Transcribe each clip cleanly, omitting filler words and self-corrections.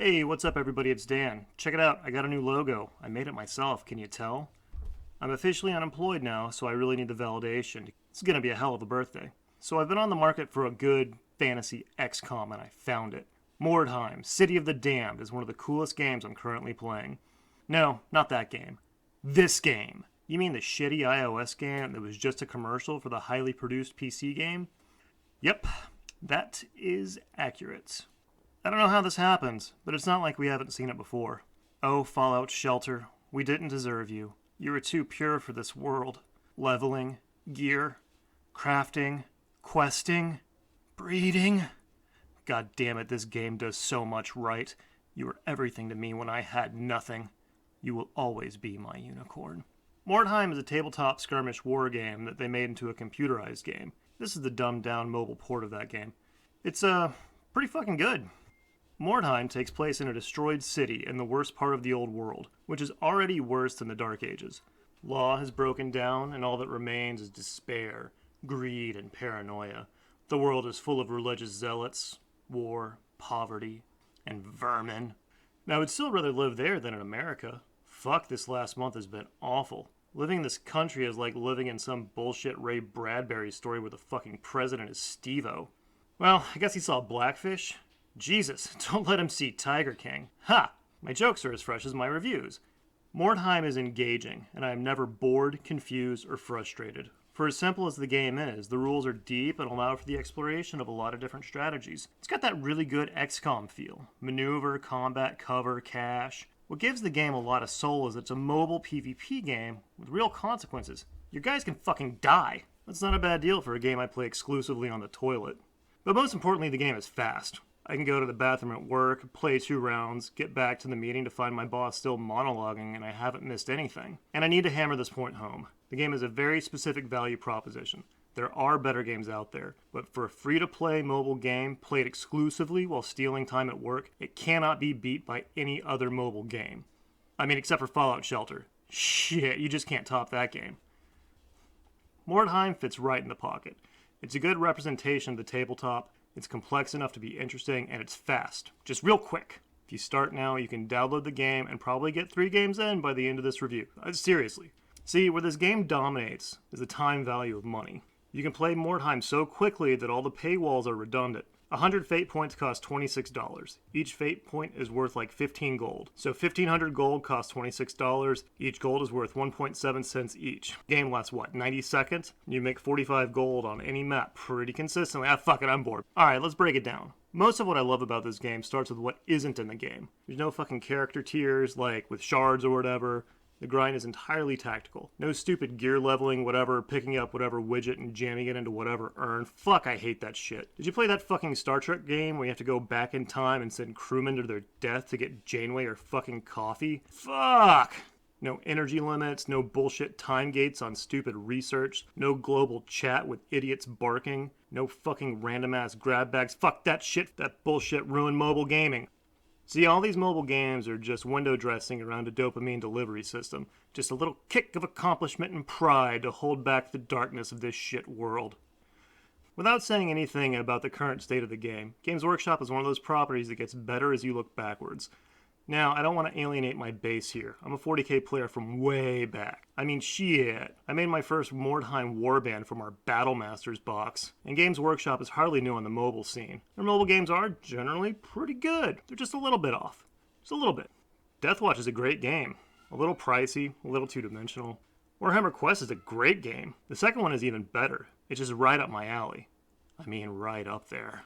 Hey, what's up, everybody? It's Dan. Check it out. I got a new logo. I made it myself. Can you tell? I'm officially unemployed now, so I really need the validation. It's gonna be a hell of a birthday. So I've been on the market for a good fantasy XCOM, and I found it. Mordheim, City of the Damned, is one of the coolest games I'm currently playing. No, not that game. This game. You mean the shitty iOS game that was just a commercial for the highly produced PC game? Yep, that is accurate. I don't know how this happens, but it's not like we haven't seen it before. Oh, Fallout Shelter, we didn't deserve you. You were too pure for this world. Leveling, gear, crafting, questing, breeding. God damn it, this game does so much right. You were everything to me when I had nothing. You will always be my unicorn. Mordheim is a tabletop skirmish war game that they made into a computerized game. This is the dumbed down mobile port of that game. It's, pretty fucking good. Mordheim takes place in a destroyed city in the worst part of the old world, which is already worse than the Dark Ages. Law has broken down, and all that remains is despair, greed, and paranoia. The world is full of religious zealots, war, poverty, and vermin. Now, I would still rather live there than in America. Fuck, this last month has been awful. Living in this country is like living in some bullshit Ray Bradbury story where the fucking president is Steve-O. Well, I guess he saw Blackfish. Jesus, don't let him see Tiger King. Ha! My jokes are as fresh as my reviews. Mordheim is engaging, and I am never bored, confused, or frustrated. For as simple as the game is, the rules are deep and allow for the exploration of a lot of different strategies. It's got that really good XCOM feel. Maneuver, combat, cover, cache. What gives the game a lot of soul is it's a mobile PvP game with real consequences. Your guys can fucking die. That's not a bad deal for a game I play exclusively on the toilet. But most importantly, the game is fast. I can go to the bathroom at work, play 2 rounds, get back to the meeting to find my boss still monologuing and I haven't missed anything. And I need to hammer this point home. The game is a very specific value proposition. There are better games out there, but for a free-to-play mobile game played exclusively while stealing time at work, it cannot be beat by any other mobile game. I mean, except for Fallout Shelter. Shit, you just can't top that game. Mordheim fits right in the pocket. It's a good representation of the tabletop. It's complex enough to be interesting, and it's fast. Just real quick. If you start now, you can download the game and probably get 3 games in by the end of this review. Seriously. See, where this game dominates is the time value of money. You can play Mordheim so quickly that all the paywalls are redundant. 100 fate points cost $26. Each fate point is worth like 15 gold. So 1500 gold costs $26. Each gold is worth 1.7 cents each. Game lasts what, 90 seconds? You make 45 gold on any map pretty consistently. Fuck it, I'm bored. Alright, let's break it down. Most of what I love about this game starts with what isn't in the game. There's no fucking character tiers like with shards or whatever. The grind is entirely tactical. No stupid gear leveling, whatever, picking up whatever widget and jamming it into whatever urn. Fuck, I hate that shit. Did you play that fucking Star Trek game where you have to go back in time and send crewmen to their death to get Janeway or fucking coffee? Fuck! No energy limits, no bullshit time gates on stupid research, no global chat with idiots barking, no fucking random ass grab bags. Fuck that shit, that bullshit ruined mobile gaming. See, all these mobile games are just window dressing around a dopamine delivery system. Just a little kick of accomplishment and pride to hold back the darkness of this shit world. Without saying anything about the current state of the game, Games Workshop is one of those properties that gets better as you look backwards. Now, I don't want to alienate my base here. I'm a 40k player from way back. I mean, shit. I made my first Mordheim warband from our Battlemasters box. And Games Workshop is hardly new on the mobile scene. Their mobile games are generally pretty good. They're just a little bit off. Just a little bit. Deathwatch is a great game. A little pricey, a little two-dimensional. Warhammer Quest is a great game. The second one is even better. It's just right up my alley. I mean, right up there.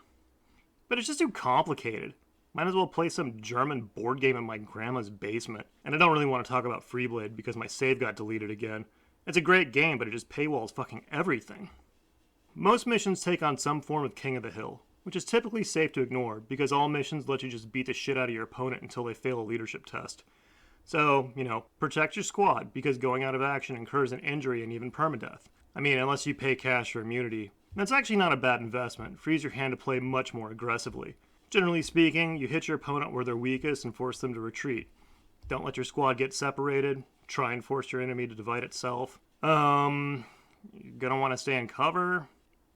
But it's just too complicated. Might as well play some German board game in my grandma's basement. And I don't really want to talk about Freeblade because my save got deleted again. It's a great game, but it just paywalls fucking everything. Most missions take on some form of King of the Hill, which is typically safe to ignore because all missions let you just beat the shit out of your opponent until they fail a leadership test. So, protect your squad because going out of action incurs an injury and even permadeath. I mean, unless you pay cash for immunity. That's actually not a bad investment. It frees your hand to play much more aggressively. Generally speaking, you hit your opponent where they're weakest and force them to retreat. Don't let your squad get separated. Try and force your enemy to divide itself. You're gonna want to stay in cover.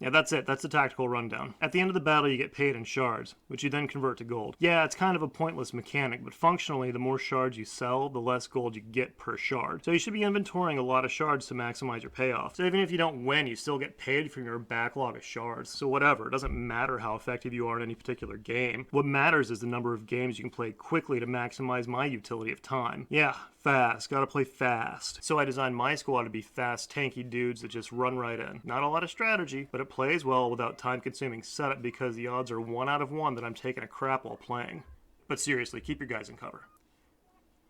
Yeah, that's it. That's the tactical rundown. At the end of the battle, you get paid in shards, which you then convert to gold. Yeah, it's kind of a pointless mechanic, but functionally, the more shards you sell, the less gold you get per shard. So you should be inventorying a lot of shards to maximize your payoff. So even if you don't win, you still get paid from your backlog of shards. So whatever, it doesn't matter how effective you are in any particular game. What matters is the number of games you can play quickly to maximize my utility of time. Yeah, fast. Gotta play fast. So I designed my squad to be fast, tanky dudes that just run right in. Not a lot of strategy, but it plays well without time-consuming setup because the odds are 1 out of 1 that I'm taking a crap while playing. But seriously, keep your guys in cover.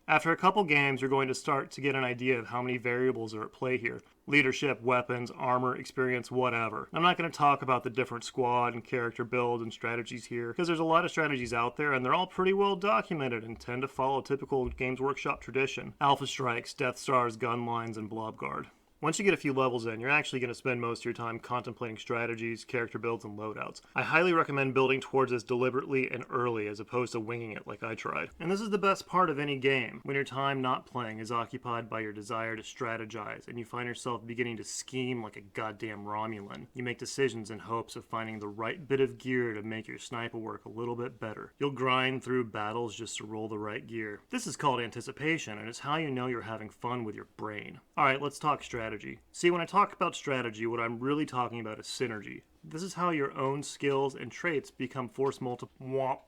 After a couple games, you're going to start to get an idea of how many variables are at play here. Leadership, weapons, armor, experience, whatever. I'm not going to talk about the different squad and character builds and strategies here, because there's a lot of strategies out there and they're all pretty well documented and tend to follow typical Games Workshop tradition. Alpha Strikes, Death Stars, Gun Lines, and Blob Guard. Once you get a few levels in, you're actually going to spend most of your time contemplating strategies, character builds, and loadouts. I highly recommend building towards this deliberately and early as opposed to winging it like I tried. And this is the best part of any game, when your time not playing is occupied by your desire to strategize and you find yourself beginning to scheme like a goddamn Romulan. You make decisions in hopes of finding the right bit of gear to make your sniper work a little bit better. You'll grind through battles just to roll the right gear. This is called anticipation, and it's how you know you're having fun with your brain. Alright, let's talk strategy. See, when I talk about strategy, what I'm really talking about is synergy. This is how your own skills and traits become force multipliers.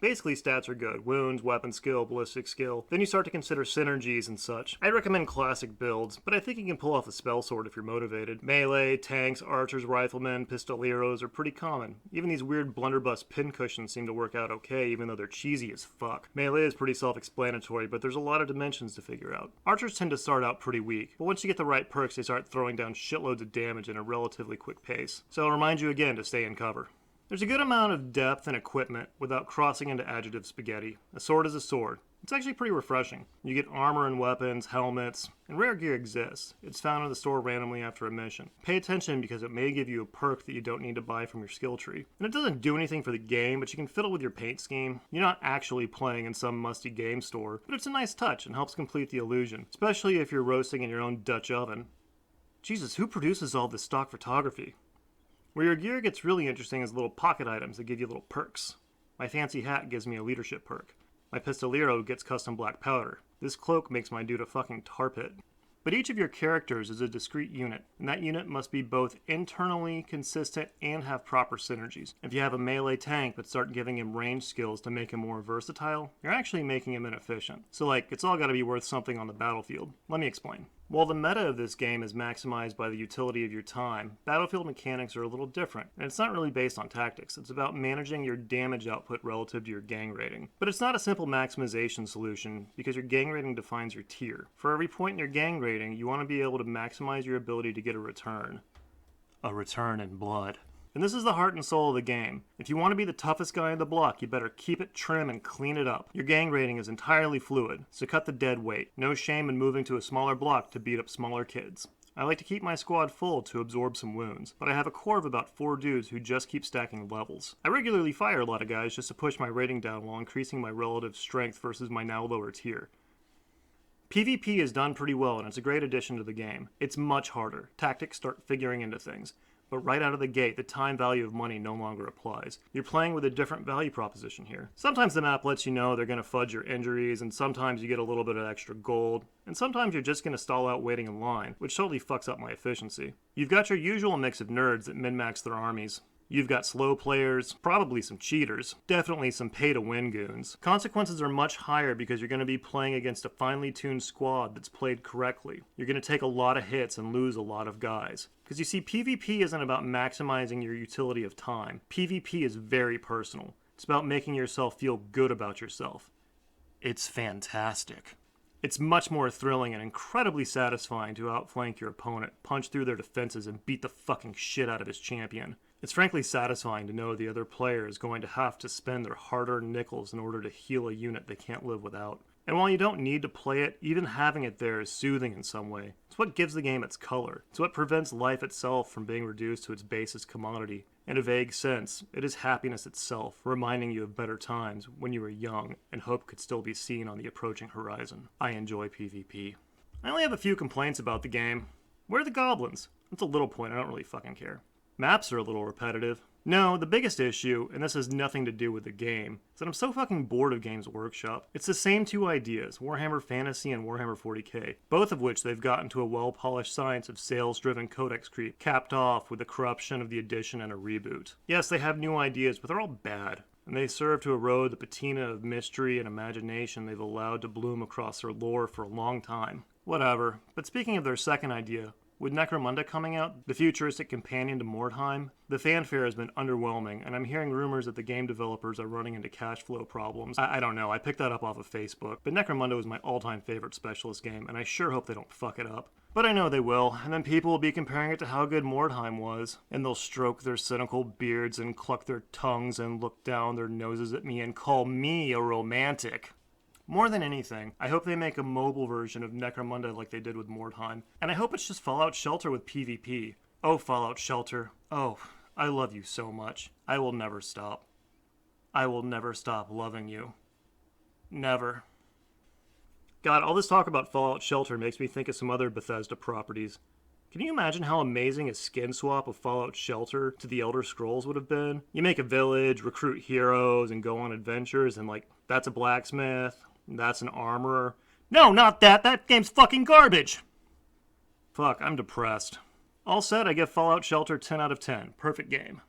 Basically, stats are good. Wounds, weapon skill, ballistic skill. Then you start to consider synergies and such. I recommend classic builds, but I think you can pull off a spell sword if you're motivated. Melee, tanks, archers, riflemen, pistoleros are pretty common. Even these weird blunderbuss pincushions seem to work out okay, even though they're cheesy as fuck. Melee is pretty self-explanatory, but there's a lot of dimensions to figure out. Archers tend to start out pretty weak, but once you get the right perks, they start throwing down shitloads of damage in a relatively quick pace. So I'll remind you again to stay in cover. There's a good amount of depth and equipment without crossing into adjective spaghetti. A sword is a sword. It's actually pretty refreshing. You get armor and weapons, helmets, and rare gear exists. It's found in the store randomly after a mission. Pay attention because it may give you a perk that you don't need to buy from your skill tree. And it doesn't do anything for the game, but you can fiddle with your paint scheme. You're not actually playing in some musty game store, but it's a nice touch and helps complete the illusion, especially if you're roasting in your own Dutch oven. Jesus, who produces all this stock photography? Where your gear gets really interesting is little pocket items that give you little perks. My fancy hat gives me a leadership perk. My pistolero gets custom black powder. This cloak makes my dude a fucking tar pit. But each of your characters is a discrete unit, and that unit must be both internally consistent and have proper synergies. If you have a melee tank but start giving him range skills to make him more versatile, you're actually making him inefficient. So it's all gotta be worth something on the battlefield. Let me explain. While the meta of this game is maximized by the utility of your time, battlefield mechanics are a little different, and it's not really based on tactics. It's about managing your damage output relative to your gang rating. But it's not a simple maximization solution, because your gang rating defines your tier. For every point in your gang rating, you want to be able to maximize your ability to get a return. A return in blood. And this is the heart and soul of the game. If you want to be the toughest guy in the block, you better keep it trim and clean it up. Your gang rating is entirely fluid, so cut the dead weight. No shame in moving to a smaller block to beat up smaller kids. I like to keep my squad full to absorb some wounds, but I have a core of about 4 dudes who just keep stacking levels. I regularly fire a lot of guys just to push my rating down while increasing my relative strength versus my now lower tier. PvP is done pretty well and it's a great addition to the game. It's much harder. Tactics start figuring into things. But right out of the gate, the time value of money no longer applies. You're playing with a different value proposition here. Sometimes the map lets you know they're going to fudge your injuries, and sometimes you get a little bit of extra gold, and sometimes you're just going to stall out waiting in line, which totally fucks up my efficiency. You've got your usual mix of nerds that min-max their armies. You've got slow players, probably some cheaters, definitely some pay-to-win goons. Consequences are much higher because you're going to be playing against a finely tuned squad that's played correctly. You're going to take a lot of hits and lose a lot of guys. Because you see, PvP isn't about maximizing your utility of time. PvP is very personal. It's about making yourself feel good about yourself. It's fantastic. It's much more thrilling and incredibly satisfying to outflank your opponent, punch through their defenses, and beat the fucking shit out of his champion. It's frankly satisfying to know the other player is going to have to spend their hard-earned nickels in order to heal a unit they can't live without. And while you don't need to play it, even having it there is soothing in some way. It's what gives the game its color. It's what prevents life itself from being reduced to its basest commodity. In a vague sense, it is happiness itself, reminding you of better times when you were young and hope could still be seen on the approaching horizon. I enjoy PvP. I only have a few complaints about the game. Where are the goblins? That's a little point, I don't really fucking care. Maps are a little repetitive. No, the biggest issue, and this has nothing to do with the game, is that I'm so fucking bored of Games Workshop. It's the same two ideas, Warhammer Fantasy and Warhammer 40k, both of which they've gotten to a well-polished science of sales-driven codex creep, capped off with the corruption of the edition and a reboot. Yes, they have new ideas, but they're all bad, and they serve to erode the patina of mystery and imagination they've allowed to bloom across their lore for a long time. Whatever. But speaking of their second idea, with Necromunda coming out, the futuristic companion to Mordheim, the fanfare has been underwhelming, and I'm hearing rumors that the game developers are running into cash flow problems. I don't know, I picked that up off of Facebook, but Necromunda was my all-time favorite specialist game, and I sure hope they don't fuck it up. But I know they will, and then people will be comparing it to how good Mordheim was, and they'll stroke their cynical beards and cluck their tongues and look down their noses at me and call me a romantic. More than anything, I hope they make a mobile version of Necromunda like they did with Mordheim, and I hope it's just Fallout Shelter with PvP. Oh, Fallout Shelter. Oh, I love you so much. I will never stop. I will never stop loving you. Never. God, all this talk about Fallout Shelter makes me think of some other Bethesda properties. Can you imagine how amazing a skin swap of Fallout Shelter to the Elder Scrolls would have been? You make a village, recruit heroes, and go on adventures, and that's a blacksmith. That's an armorer. No, not that! That game's fucking garbage! Fuck, I'm depressed. All said, I give Fallout Shelter 10 out of 10. Perfect game.